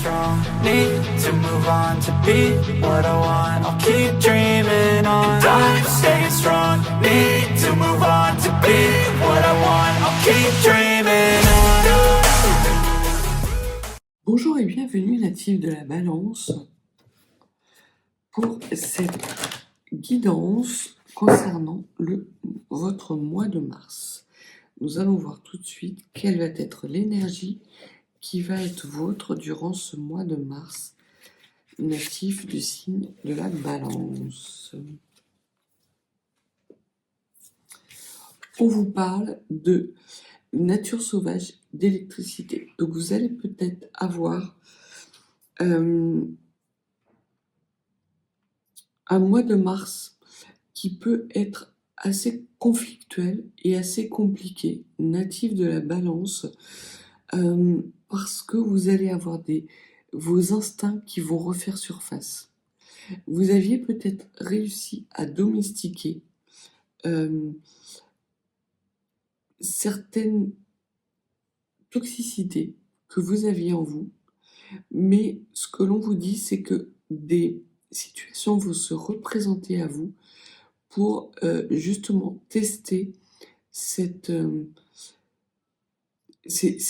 strong, need to move on to be what I want. I'll keep dreaming on. And I'm staying strong, need to move on to be what I want. I'll keep dreaming on. Bonjour et bienvenue natifs de la Balance pour cette guidance concernant votre mois de mars. Nous allons voir tout de suite quelle va être l'énergie qui va être vôtre durant ce mois de mars, natif du signe de la Balance. On vous parle de nature sauvage, d'électricité. Donc vous allez peut-être avoir un mois de mars qui peut être assez conflictuel et assez compliqué, natif de la Balance, parce que vous allez avoir vos instincts qui vont refaire surface. Vous aviez peut-être réussi à domestiquer certaines toxicités que vous aviez en vous, mais ce que l'on vous dit, c'est que des situations vont se représenter à vous pour justement tester ces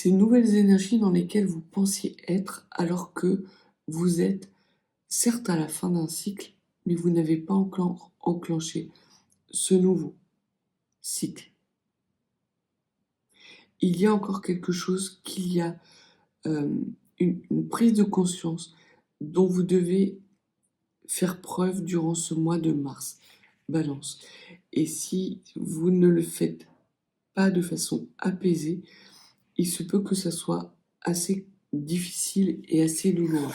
nouvelles énergies dans lesquelles vous pensiez être, alors que vous êtes certes à la fin d'un cycle, mais vous n'avez pas encore enclenché ce nouveau cycle. Il y a encore quelque chose qu'il y a une prise de conscience dont vous devez faire preuve durant ce mois de mars, Balance. Et si vous ne le faites pas de façon apaisée, il se peut que ça soit assez difficile et assez douloureux.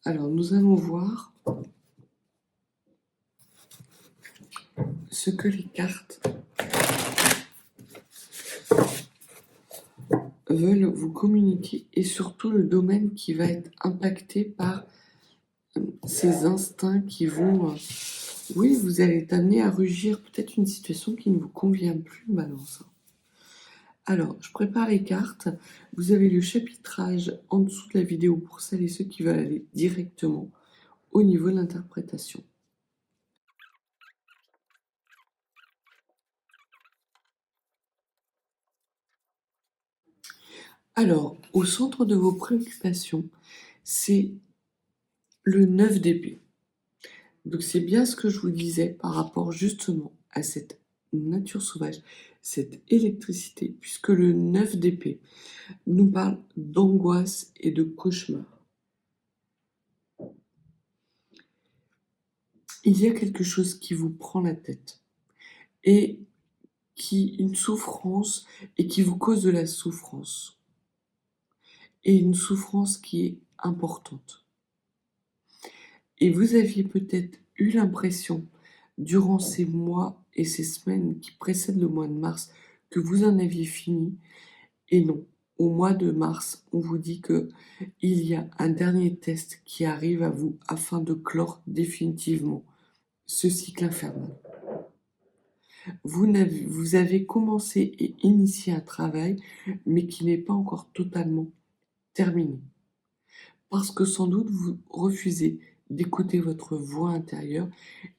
Alors, nous allons voir ce que les cartes veulent vous communiquer et surtout le domaine qui va être impacté par ces instincts qui vont... oui, vous allez être amené à rugir peut-être une situation qui ne vous convient plus, Balance. Alors, je prépare les cartes. Vous avez le chapitrage en dessous de la vidéo pour celles et ceux qui veulent aller directement au niveau de l'interprétation. Alors, au centre de vos préoccupations, c'est le 9 d'épée. Donc, c'est bien ce que je vous disais par rapport justement à cette nature sauvage, cette électricité, puisque le 9 d'épée nous parle d'angoisse et de cauchemar. Il y a quelque chose qui vous prend la tête et une souffrance et qui vous cause de la souffrance. Et une souffrance qui est importante. Et vous aviez peut-être eu l'impression, durant ces mois et ces semaines qui précèdent le mois de mars, que vous en aviez fini. Et non, au mois de mars, on vous dit que il y a un dernier test qui arrive à vous afin de clore définitivement ce cycle infernal. Vous avez commencé et initié un travail, mais qui n'est pas encore totalement terminé. Parce que sans doute vous refusez d'écouter votre voix intérieure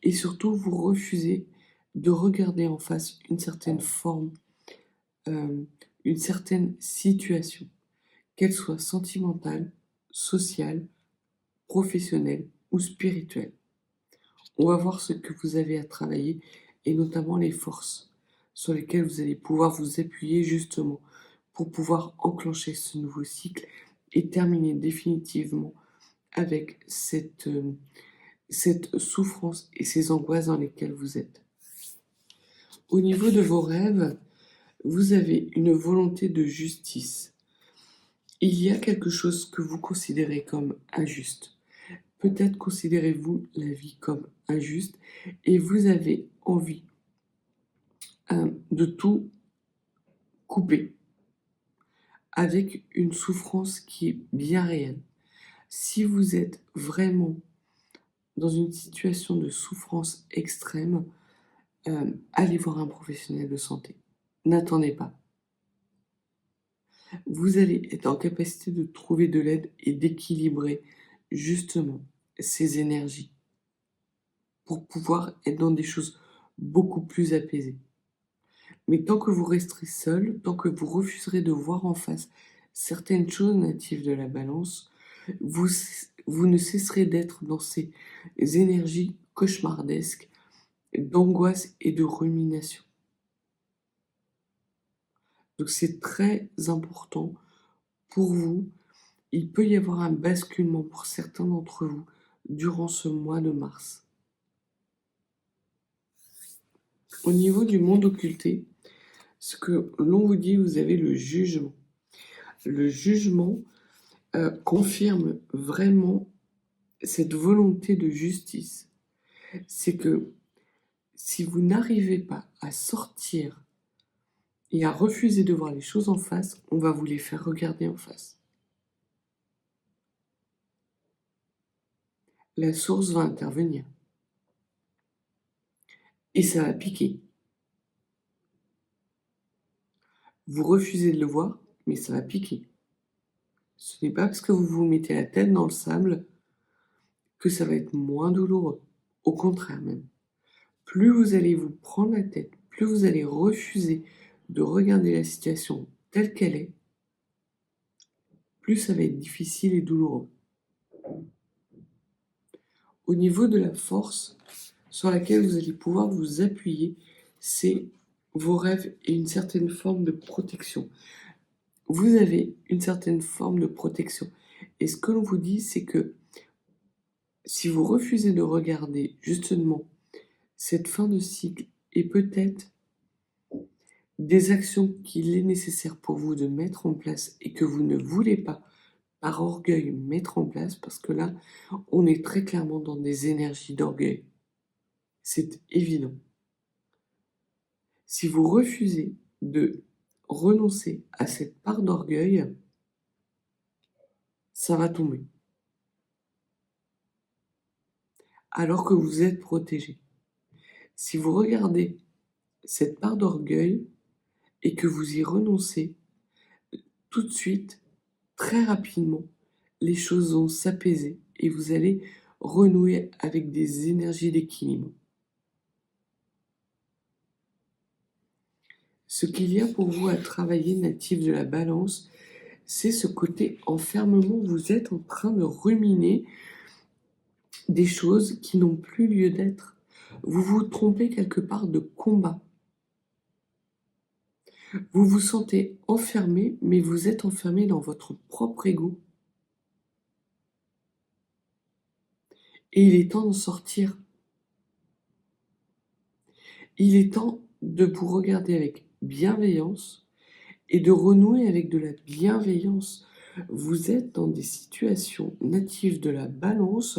et surtout vous refusez de regarder en face une certaine forme, une certaine situation, qu'elle soit sentimentale, sociale, professionnelle ou spirituelle. On va voir ce que vous avez à travailler et notamment les forces sur lesquelles vous allez pouvoir vous appuyer justement pour pouvoir enclencher ce nouveau cycle et terminer définitivement avec cette souffrance et ces angoisses dans lesquelles vous êtes. Au niveau de vos rêves, vous avez une volonté de justice. Il y a quelque chose que vous considérez comme injuste. Peut-être considérez-vous la vie comme injuste et vous avez envie de tout couper avec une souffrance qui est bien réelle. Si vous êtes vraiment dans une situation de souffrance extrême, allez voir un professionnel de santé. N'attendez pas. Vous allez être en capacité de trouver de l'aide et d'équilibrer justement ces énergies pour pouvoir être dans des choses beaucoup plus apaisées. Mais tant que vous resterez seul, tant que vous refuserez de voir en face certaines choses natives de la balance, vous ne cesserez d'être dans ces énergies cauchemardesques d'angoisse et de rumination. Donc c'est très important pour vous. Il peut y avoir un basculement pour certains d'entre vous durant ce mois de mars. Au niveau du monde occulté, ce que l'on vous dit, vous avez le jugement. Le jugement confirme vraiment cette volonté de justice. C'est que si vous n'arrivez pas à sortir et à refuser de voir les choses en face, on va vous les faire regarder en face. La source va intervenir. Et ça va piquer. Vous refusez de le voir, mais ça va piquer. Ce n'est pas parce que vous vous mettez la tête dans le sable que ça va être moins douloureux. Au contraire même. Plus vous allez vous prendre la tête, plus vous allez refuser de regarder la situation telle qu'elle est, plus ça va être difficile et douloureux. Au niveau de la force sur laquelle vous allez pouvoir vous appuyer, c'est vos rêves et une certaine forme de protection. Vous avez une certaine forme de protection. Et ce que l'on vous dit, c'est que si vous refusez de regarder justement cette fin de cycle et peut-être des actions qu'il est nécessaire pour vous de mettre en place et que vous ne voulez pas, par orgueil, mettre en place, parce que là, on est très clairement dans des énergies d'orgueil. C'est évident. Si vous refusez de renoncer à cette part d'orgueil, ça va tomber. Alors que vous êtes protégé. Si vous regardez cette part d'orgueil et que vous y renoncez, tout de suite, très rapidement, les choses vont s'apaiser et vous allez renouer avec des énergies d'équilibre. Ce qu'il y a pour vous à travailler, natif de la balance, c'est ce côté enfermement. Vous êtes en train de ruminer des choses qui n'ont plus lieu d'être. Vous vous trompez quelque part de combat. Vous vous sentez enfermé, mais vous êtes enfermé dans votre propre ego. Et il est temps d'en sortir. Il est temps de vous regarder avec bienveillance et de renouer avec de la bienveillance. Vous êtes dans des situations natives de la balance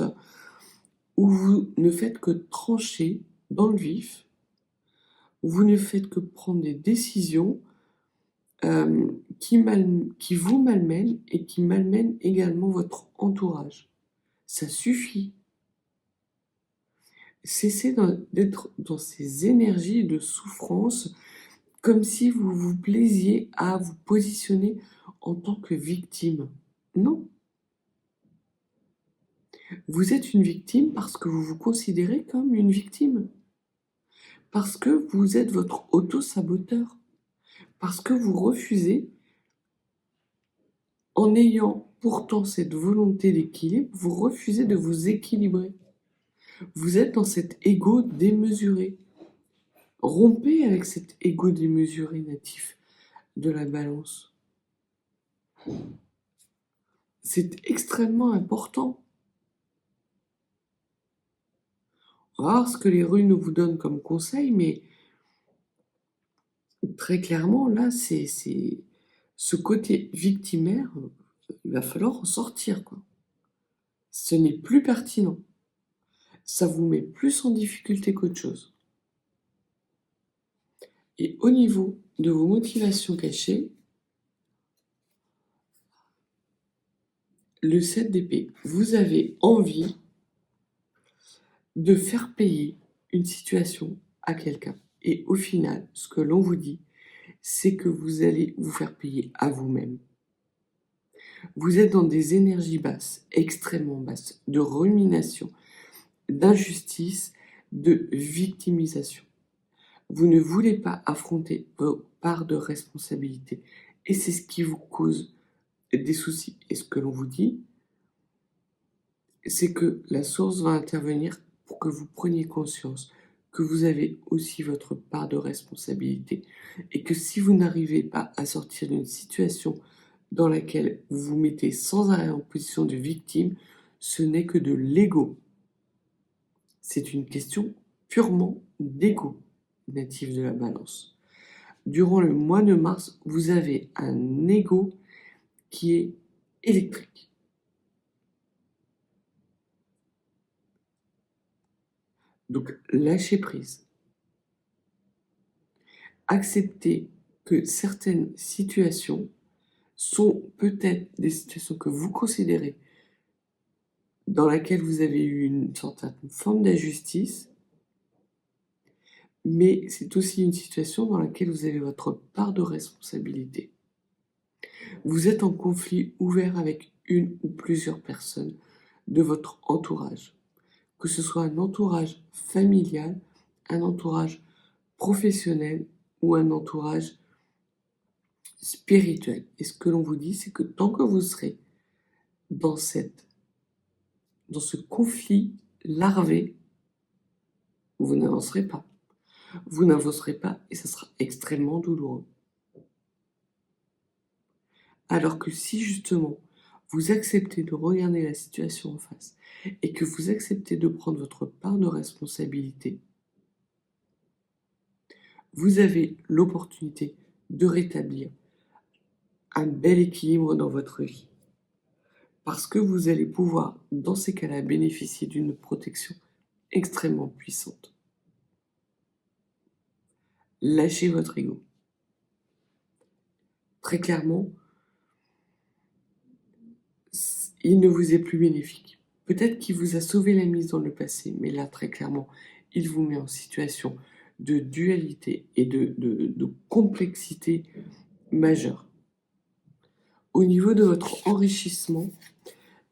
où vous ne faites que trancher dans le vif, où vous ne faites que prendre des décisions qui vous malmènent et qui malmènent également votre entourage. Ça suffit. Cessez d'être dans ces énergies de souffrance comme si vous vous plaisiez à vous positionner en tant que victime. Non. Vous êtes une victime parce que vous vous considérez comme une victime. Parce que vous êtes votre auto-saboteur. Parce que vous refusez, en ayant pourtant cette volonté d'équilibre, vous refusez de vous équilibrer. Vous êtes dans cet ego démesuré. Rompez avec cet ego démesuré natif de la balance. C'est extrêmement important. On va voir ce que les runes vous donnent comme conseil, mais très clairement, là, c'est ce côté victimaire, il va falloir en sortir, quoi. Ce n'est plus pertinent. Ça vous met plus en difficulté qu'autre chose. Et au niveau de vos motivations cachées, le 7 d'épée, vous avez envie de faire payer une situation à quelqu'un. Et au final, ce que l'on vous dit, c'est que vous allez vous faire payer à vous-même. Vous êtes dans des énergies basses, extrêmement basses, de rumination, d'injustice, de victimisation. Vous ne voulez pas affronter vos parts de responsabilité et c'est ce qui vous cause des soucis. Et ce que l'on vous dit, c'est que la source va intervenir pour que vous preniez conscience que vous avez aussi votre part de responsabilité et que si vous n'arrivez pas à sortir d'une situation dans laquelle vous vous mettez sans arrêt en position de victime, ce n'est que de l'ego. C'est une question purement d'ego, natif de la balance. Durant le mois de mars, vous avez un ego qui est électrique. Donc, lâchez prise. Acceptez que certaines situations sont peut-être des situations que vous considérez dans laquelle vous avez eu une certaine forme d'injustice, mais c'est aussi une situation dans laquelle vous avez votre part de responsabilité. Vous êtes en conflit ouvert avec une ou plusieurs personnes de votre entourage, que ce soit un entourage familial, un entourage professionnel ou un entourage spirituel. Et ce que l'on vous dit, c'est que tant que vous serez dans ce conflit larvé, vous n'avancerez pas. Vous n'avancerez pas et ça sera extrêmement douloureux. Alors que si justement vous acceptez de regarder la situation en face et que vous acceptez de prendre votre part de responsabilité, vous avez l'opportunité de rétablir un bel équilibre dans votre vie. Parce que vous allez pouvoir, dans ces cas-là, bénéficier d'une protection extrêmement puissante. Lâchez votre ego. Très clairement, il ne vous est plus bénéfique. Peut-être qu'il vous a sauvé la mise dans le passé, mais là, très clairement, il vous met en situation de dualité et de complexité majeure. Au niveau de votre enrichissement,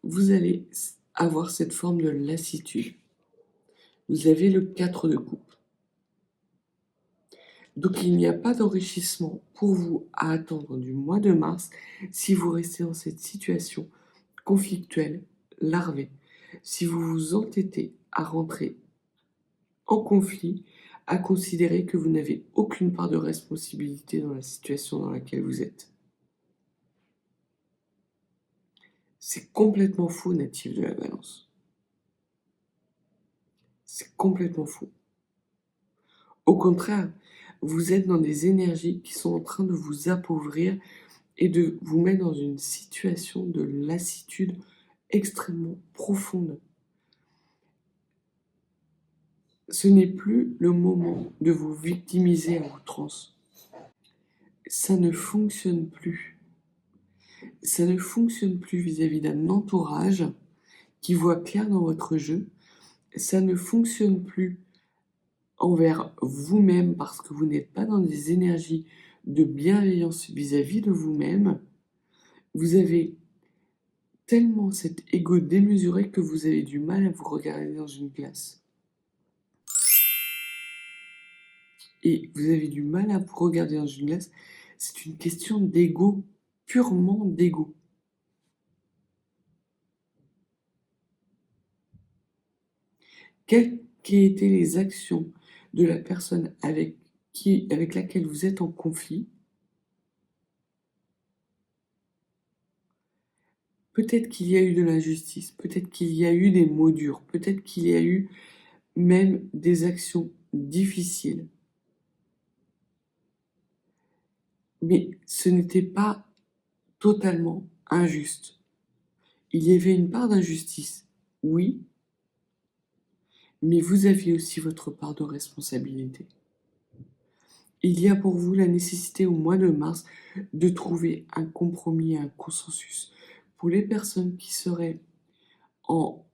vous allez avoir cette forme de lassitude. Vous avez le 4 de coupe. Donc il n'y a pas d'enrichissement pour vous à attendre du mois de mars si vous restez dans cette situation conflictuelle, larvée. Si vous vous entêtez à rentrer en conflit, à considérer que vous n'avez aucune part de responsabilité dans la situation dans laquelle vous êtes. C'est complètement faux, natif de la balance. C'est complètement faux. Au contraire, vous êtes dans des énergies qui sont en train de vous appauvrir et de vous mettre dans une situation de lassitude extrêmement profonde. Ce n'est plus le moment de vous victimiser à outrance. Ça ne fonctionne plus. Ça ne fonctionne plus vis-à-vis d'un entourage qui voit clair dans votre jeu. Ça ne fonctionne plus envers vous-même parce que vous n'êtes pas dans des énergies de bienveillance vis-à-vis de vous-même. Vous avez tellement cet ego démesuré que vous avez du mal à vous regarder dans une glace. Et vous avez du mal à vous regarder dans une glace, c'est une question d'ego, purement d'ego. Quelles aient été les actions de la personne avec laquelle vous êtes en conflit? Peut-être qu'il y a eu de l'injustice, peut-être qu'il y a eu des mots durs, peut-être qu'il y a eu même des actions difficiles. Mais ce n'était pas totalement injuste. Il y avait une part d'injustice, oui, mais vous aviez aussi votre part de responsabilité. Il y a pour vous la nécessité au mois de mars de trouver un compromis, un consensus. Pour les personnes qui seraient en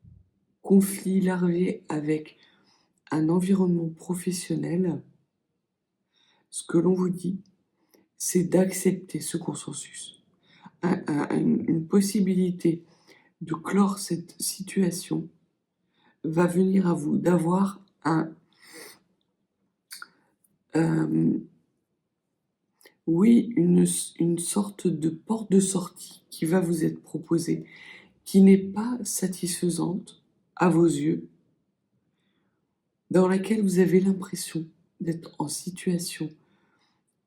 conflit larvé avec un environnement professionnel, ce que l'on vous dit, c'est d'accepter ce consensus. Une possibilité de clore cette situation va venir à vous, d'avoir oui, une sorte de porte de sortie qui va vous être proposée, qui n'est pas satisfaisante à vos yeux, dans laquelle vous avez l'impression d'être en situation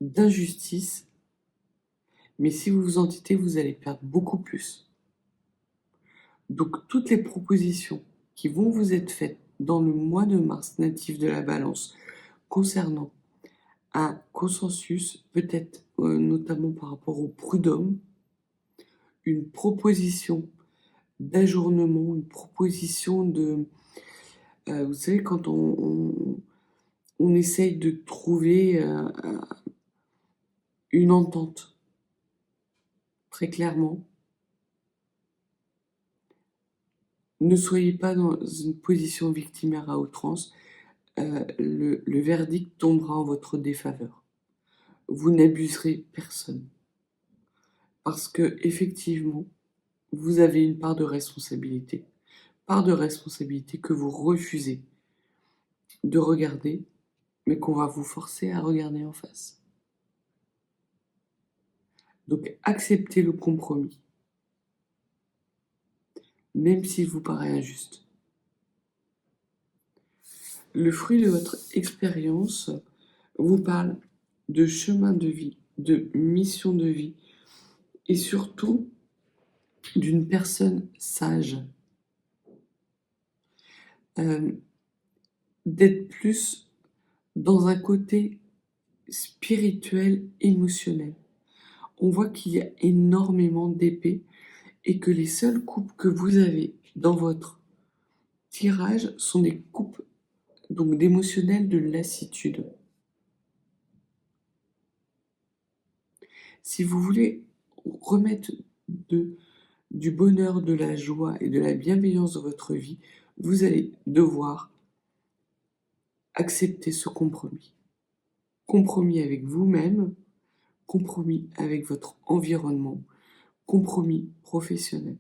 d'injustice, mais si vous vous entêtez, vous allez perdre beaucoup plus. Donc toutes les propositions qui vont vous être faites dans le mois de mars natif de la Balance concernant un consensus, peut-être notamment par rapport au prud'homme, une proposition d'ajournement, une proposition de... vous savez, quand on essaye de trouver une entente, très clairement, ne soyez pas dans une position victimaire à outrance. Le verdict tombera en votre défaveur. Vous n'abuserez personne. Parce que, effectivement, vous avez une part de responsabilité. Part de responsabilité que vous refusez de regarder, mais qu'on va vous forcer à regarder en face. Donc, acceptez le compromis, même s'il vous paraît injuste. Le fruit de votre expérience vous parle de chemin de vie, de mission de vie, et surtout d'une personne sage. D'être plus dans un côté spirituel, émotionnel. On voit qu'il y a énormément d'épées et que les seules coupes que vous avez dans votre tirage sont des coupes donc d'émotionnel, de lassitude. Si vous voulez remettre du bonheur, de la joie et de la bienveillance dans votre vie, vous allez devoir accepter ce compromis. Compromis avec vous-même, compromis avec votre environnement, compromis professionnel.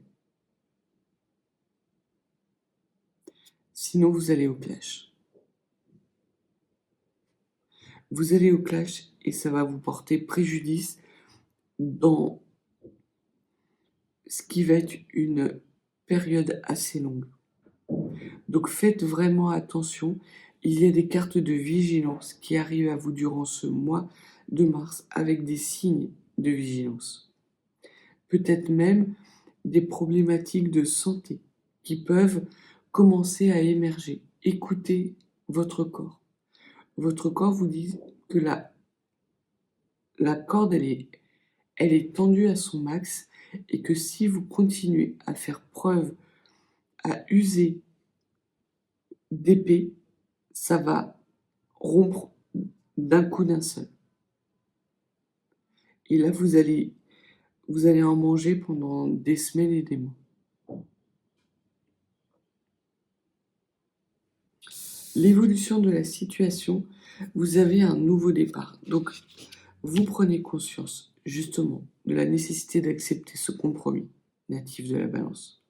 Sinon, vous allez au clash. Vous allez au clash et ça va vous porter préjudice dans ce qui va être une période assez longue. Donc faites vraiment attention. Il y a des cartes de vigilance qui arrivent à vous durant ce mois de mars avec des signes de vigilance. Peut-être même des problématiques de santé qui peuvent commencer à émerger. Écoutez votre corps. Votre corps vous dit que la corde, elle est tendue à son max et que si vous continuez à faire preuve, à user d'épée, ça va rompre d'un coup d'un seul. Et là, vous allez en manger pendant des semaines et des mois. L'évolution de la situation, vous avez un nouveau départ. Donc, vous prenez conscience, justement, de la nécessité d'accepter ce compromis natif de la Balance.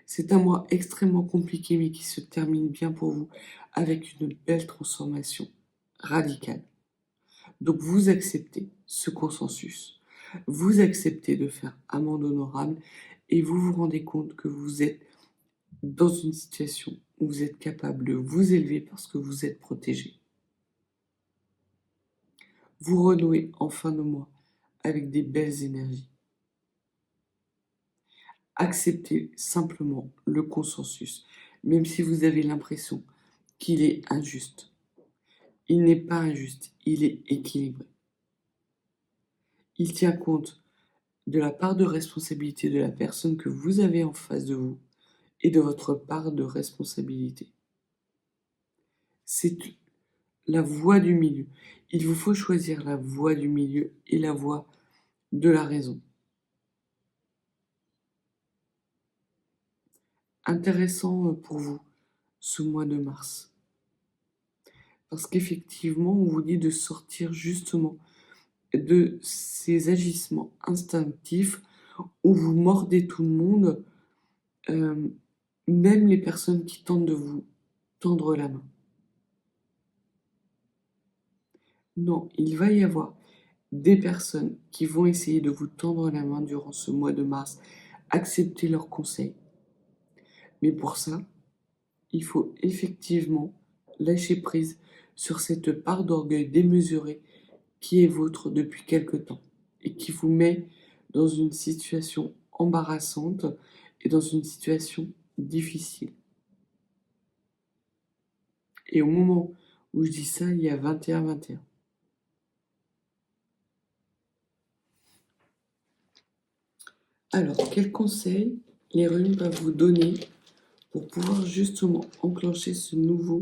C'est un mois extrêmement compliqué, mais qui se termine bien pour vous, avec une belle transformation radicale. Donc, vous acceptez ce consensus. Vous acceptez de faire amende honorable et vous vous rendez compte que vous êtes dans une situation où vous êtes capable de vous élever parce que vous êtes protégé. Vous renouez en fin de mois avec des belles énergies. Acceptez simplement le consensus, même si vous avez l'impression qu'il est injuste. Il n'est pas injuste, il est équilibré. Il tient compte de la part de responsabilité de la personne que vous avez en face de vous et de votre part de responsabilité. C'est la voie du milieu. Il vous faut choisir la voie du milieu et la voie de la raison. Intéressant pour vous ce mois de mars. Parce qu'effectivement, on vous dit de sortir justement de ces agissements instinctifs où vous mordez tout le monde, même les personnes qui tentent de vous tendre la main. Non, il va y avoir des personnes qui vont essayer de vous tendre la main durant ce mois de mars. Acceptez leurs conseils. Mais pour ça, il faut effectivement lâcher prise sur cette part d'orgueil démesuré qui est vôtre depuis quelque temps et qui vous met dans une situation embarrassante et dans une situation difficile. Et au moment où je dis ça, il y a 21-21. Alors, quels conseils les runes peuvent vous donner pour pouvoir justement enclencher ce nouveau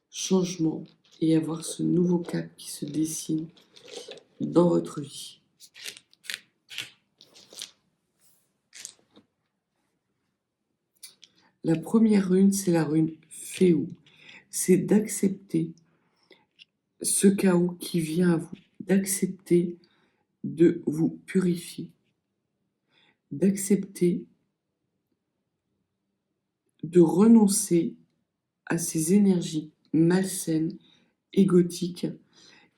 changement et avoir ce nouveau cap qui se dessine dans votre vie? La première rune, c'est la rune Féou. C'est d'accepter ce chaos qui vient à vous, d'accepter de vous purifier, d'accepter de renoncer à ces énergies malsaines, égotiques,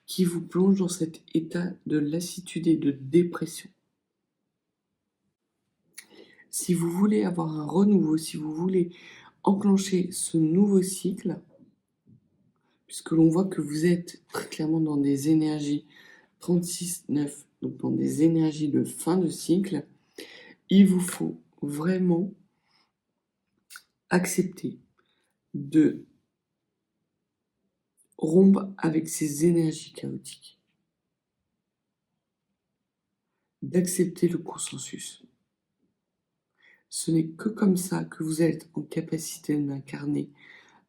qui vous plongent dans cet état de lassitude et de dépression. Si vous voulez avoir un renouveau, si vous voulez enclencher ce nouveau cycle, puisque l'on voit que vous êtes très clairement dans des énergies 36-9, donc dans des énergies de fin de cycle, il vous faut vraiment accepter de rompre avec ces énergies chaotiques, d'accepter le consensus. Ce n'est que comme ça que vous êtes en capacité d'incarner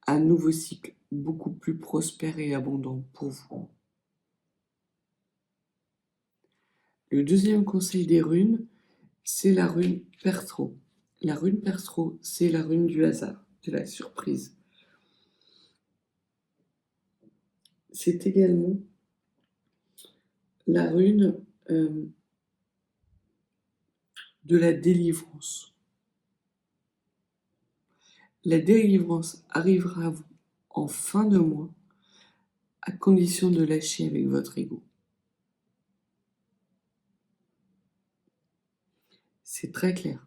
un nouveau cycle beaucoup plus prospère et abondant pour vous. Le deuxième conseil des runes, c'est la rune Perthro. La rune Perthro, c'est la rune du hasard, de la surprise. C'est également la rune de la délivrance. La délivrance arrivera à vous en fin de mois, à condition de lâcher avec votre ego. C'est très clair.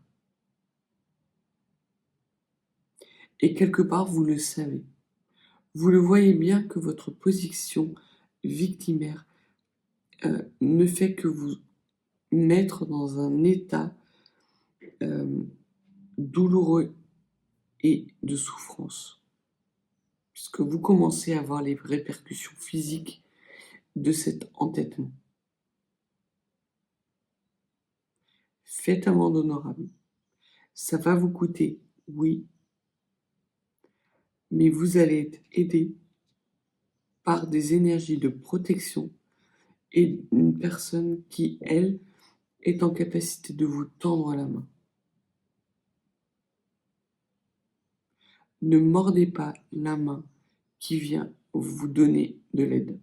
Et quelque part, vous le savez. Vous le voyez bien que votre position victimaire ne fait que vous mettre dans un état douloureux et de souffrance, puisque vous commencez à voir les répercussions physiques de cet entêtement. Faites amende honorable. Ça va vous coûter, oui, mais vous allez être aidé par des énergies de protection et une personne qui, elle, est en capacité de vous tendre la main. Ne mordez pas la main qui vient vous donner de l'aide.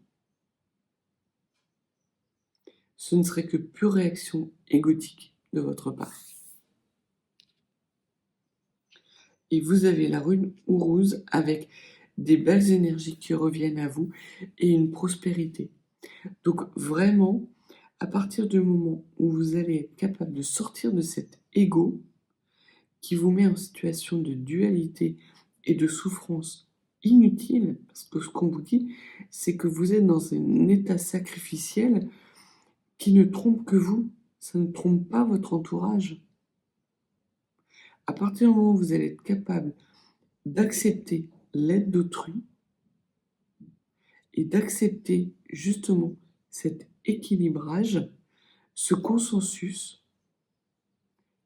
Ce ne serait que pure réaction égotique de votre part. Et vous avez la rune Ourouse avec des belles énergies qui reviennent à vous et une prospérité. Donc vraiment, à partir du moment où vous allez être capable de sortir de cet ego qui vous met en situation de dualité et de souffrance inutile, parce que ce qu'on vous dit, c'est que vous êtes dans un état sacrificiel qui ne trompe que vous, ça ne trompe pas votre entourage. À partir du moment où vous allez être capable d'accepter l'aide d'autrui et d'accepter justement cet équilibrage, ce consensus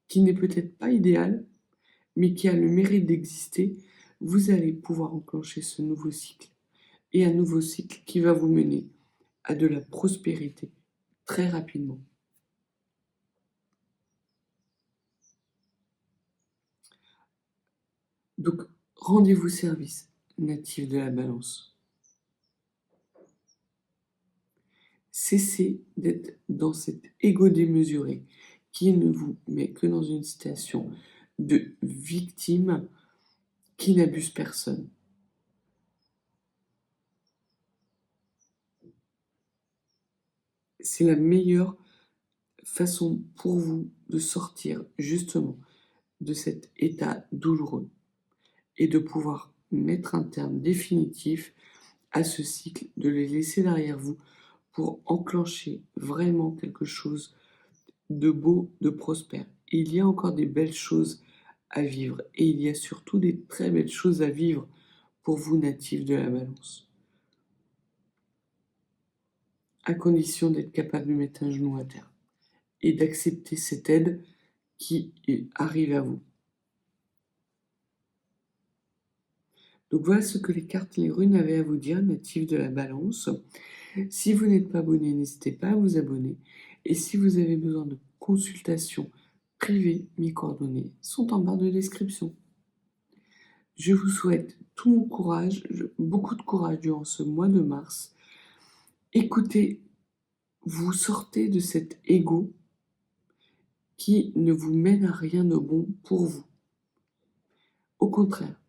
qui n'est peut-être pas idéal, mais qui a le mérite d'exister, vous allez pouvoir enclencher ce nouveau cycle. Et un nouveau cycle qui va vous mener à de la prospérité très rapidement. Donc, rendez-vous service, natif de la balance. Cessez d'être dans cet ego démesuré qui ne vous met que dans une situation de victime qui n'abuse personne. C'est la meilleure façon pour vous de sortir justement de cet état douloureux et de pouvoir mettre un terme définitif à ce cycle, de les laisser derrière vous pour enclencher vraiment quelque chose de beau, de prospère. Et il y a encore des belles choses à vivre et il y a surtout des très belles choses à vivre pour vous natifs de la Balance. À condition d'être capable de mettre un genou à terre et d'accepter cette aide qui arrive à vous. Donc voilà ce que les cartes, les runes avaient à vous dire, natifs de la Balance. Si vous n'êtes pas abonné, n'hésitez pas à vous abonner. Et si vous avez besoin de consultation privée, mes coordonnées sont en barre de description. Je vous souhaite tout mon courage, beaucoup de courage durant ce mois de mars. Écoutez, vous sortez de cet ego qui ne vous mène à rien de bon pour vous. Au contraire,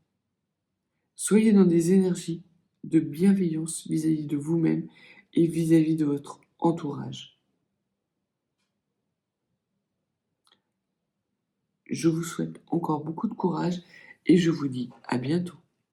soyez dans des énergies de bienveillance vis-à-vis de vous-même et vis-à-vis de votre entourage. Je vous souhaite encore beaucoup de courage et je vous dis à bientôt.